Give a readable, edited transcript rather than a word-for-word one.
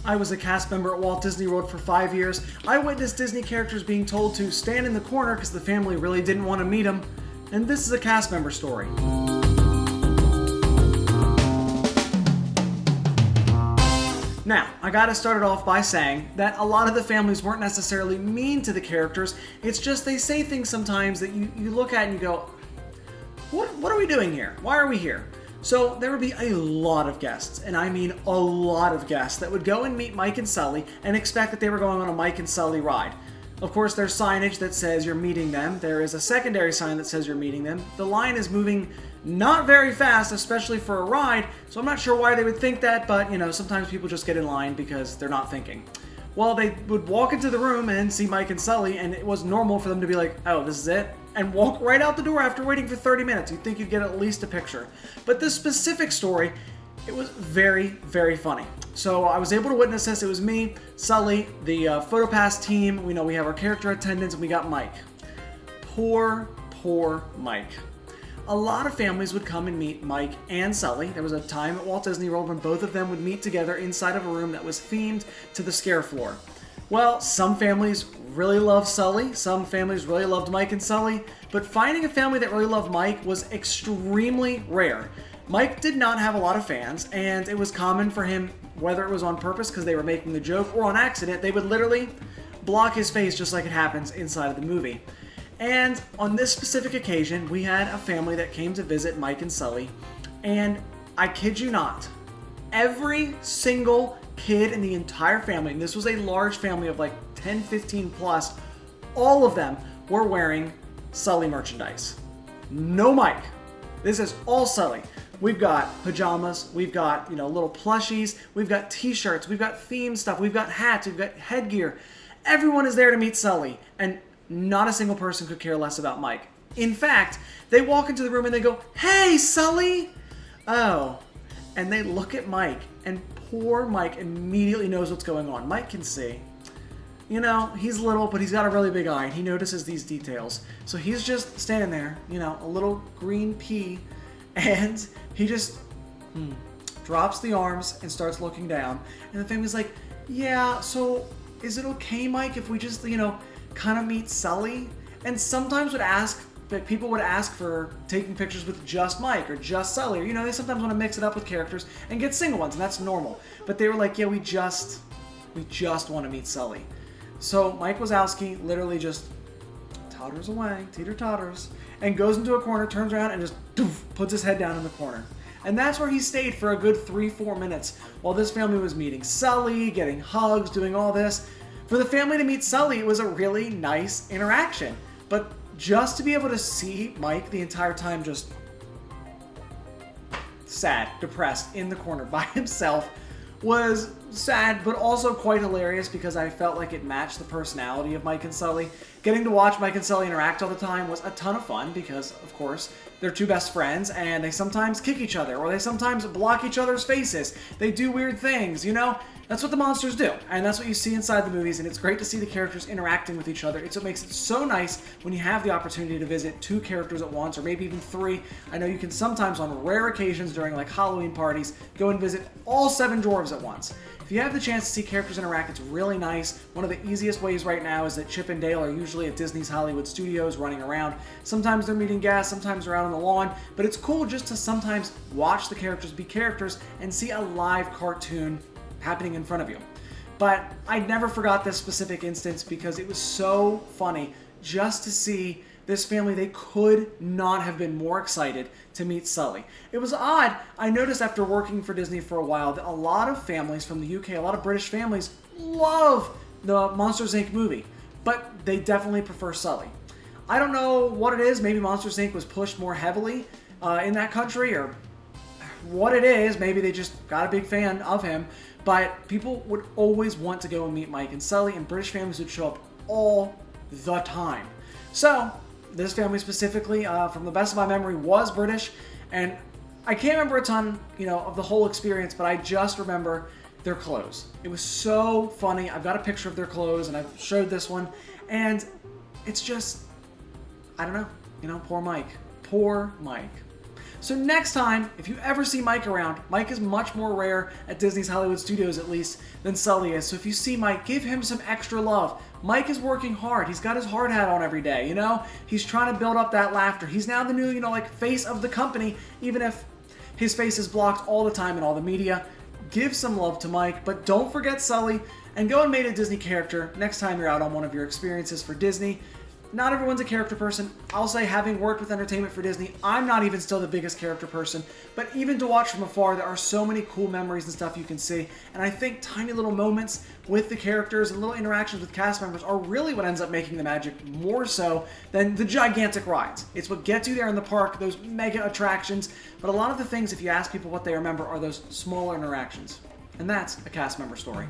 I was a cast member at Walt Disney World for 5 years. I witnessed Disney characters being told to stand in the corner because the family really didn't want to meet them. And this is a cast member story. Now, I gotta start it off by saying that a lot of the families weren't necessarily mean to the characters. It's just they say things sometimes that you look at and you go, what are we doing here? Why are we here? So there would be a lot of guests, and I mean a lot of guests, that would go and meet Mike and Sully and expect that they were going on a Mike and Sully ride. Of course, there's signage that says you're meeting them. There is a secondary sign that says you're meeting them. The line is moving not very fast, especially for a ride, so I'm not sure why they would think that, but sometimes people just get in line because they're not thinking. Well, they would walk into the room and see Mike and Sully, and it was normal for them to be like, oh, this is it? And walk right out the door after waiting for 30 minutes. You'd think you'd get at least a picture. But this specific story, it was very, very funny. So I was able to witness this. It was me, Sully, the PhotoPass team. We have our character attendants, and we got Mike. Poor Mike. A lot of families would come and meet Mike and Sully. There was a time at Walt Disney World when both of them would meet together inside of a room that was themed to the scare floor. Well, some families really loved Sully, some families really loved Mike and Sully, but finding a family that really loved Mike was extremely rare. Mike did not have a lot of fans, and it was common for him, whether it was on purpose because they were making the joke or on accident, they would literally block his face just like it happens inside of the movie. And on this specific occasion, we had a family that came to visit Mike and Sully, and I kid you not, every single kid in the entire family, and this was a large family of like 10, 15 plus, all of them were wearing Sully merchandise. No Mike. This is all Sully. We've got pajamas, we've got, little plushies, we've got t-shirts, we've got theme stuff, we've got hats, we've got headgear. Everyone is there to meet Sully, and not a single person could care less about Mike. In fact, they walk into the room and they go, "Hey, Sully!" Oh, and they look at Mike, and poor Mike immediately knows what's going on. Mike can see. He's little, but he's got a really big eye, and he notices these details. So he's just standing there, a little green pea, and he just drops the arms and starts looking down. And the family's like, "Yeah, so is it okay, Mike, if we just, kind of meet Sully?" And sometimes people would ask for taking pictures with just Mike or just Sully, or they sometimes want to mix it up with characters and get single ones, and that's normal. But they were like, "Yeah, we just want to meet Sully." So Mike Wazowski literally just totters away, teeter-totters, and goes into a corner, turns around, and just puts his head down in the corner. And that's where he stayed for a good 3-4 minutes while this family was meeting Sully, getting hugs, doing all this. For the family to meet Sully, it was a really nice interaction. But just to be able to see Mike the entire time just sad, depressed, in the corner by himself was sad, but also quite hilarious because I felt like it matched the personality of Mike and Sully. Getting to watch Mike and Sully interact all the time was a ton of fun because, of course, they're two best friends and they sometimes kick each other or they sometimes block each other's faces. They do weird things, That's what the monsters do, and that's what you see inside the movies, and it's great to see the characters interacting with each other. It's what makes it so nice when you have the opportunity to visit 2 characters at once, or maybe even 3. I know you can sometimes, on rare occasions during like Halloween parties, go and visit all 7 dwarves at once. If you have the chance to see characters interact, it's really nice. One of the easiest ways right now is that Chip and Dale are usually at Disney's Hollywood Studios running around. Sometimes they're meeting guests, sometimes they're out on the lawn, but it's cool just to sometimes watch the characters be characters and see a live cartoon happening in front of you. But I never forgot this specific instance because it was so funny just to see this family. They could not have been more excited to meet Sully. It was odd. I noticed after working for Disney for a while that a lot of families from the UK, a lot of British families, love the Monsters, Inc. movie, but they definitely prefer Sully. I don't know what it is. Maybe Monsters, Inc. was pushed more heavily in that country, or what it is. Maybe they just got a big fan of him. But people would always want to go and meet Mike and Sully, and British families would show up all the time. So this family specifically, from the best of my memory, was British, and I can't remember a ton, of the whole experience, but I just remember their clothes. It was so funny. I've got a picture of their clothes, and I've showed this one, and it's just, I don't know, poor Mike. Poor Mike. So next time, if you ever see Mike around, Mike is much more rare at Disney's Hollywood Studios at least than Sully is. So if you see Mike, give him some extra love. Mike is working hard. He's got his hard hat on every day, you know? He's trying to build up that laughter. He's now the new, you know, like face of the company, even if his face is blocked all the time in all the media. Give some love to Mike, but don't forget Sully, and go and make a Disney character next time you're out on one of your experiences for Disney. Not everyone's a character person. I'll say, having worked with entertainment for Disney, I'm not even still the biggest character person, but even to watch from afar, there are so many cool memories and stuff you can see, and I think tiny little moments with the characters and little interactions with cast members are really what ends up making the magic, more so than the gigantic rides. It's what gets you there in the park, those mega attractions, but a lot of the things, if you ask people what they remember, are those smaller interactions. And that's a cast member story.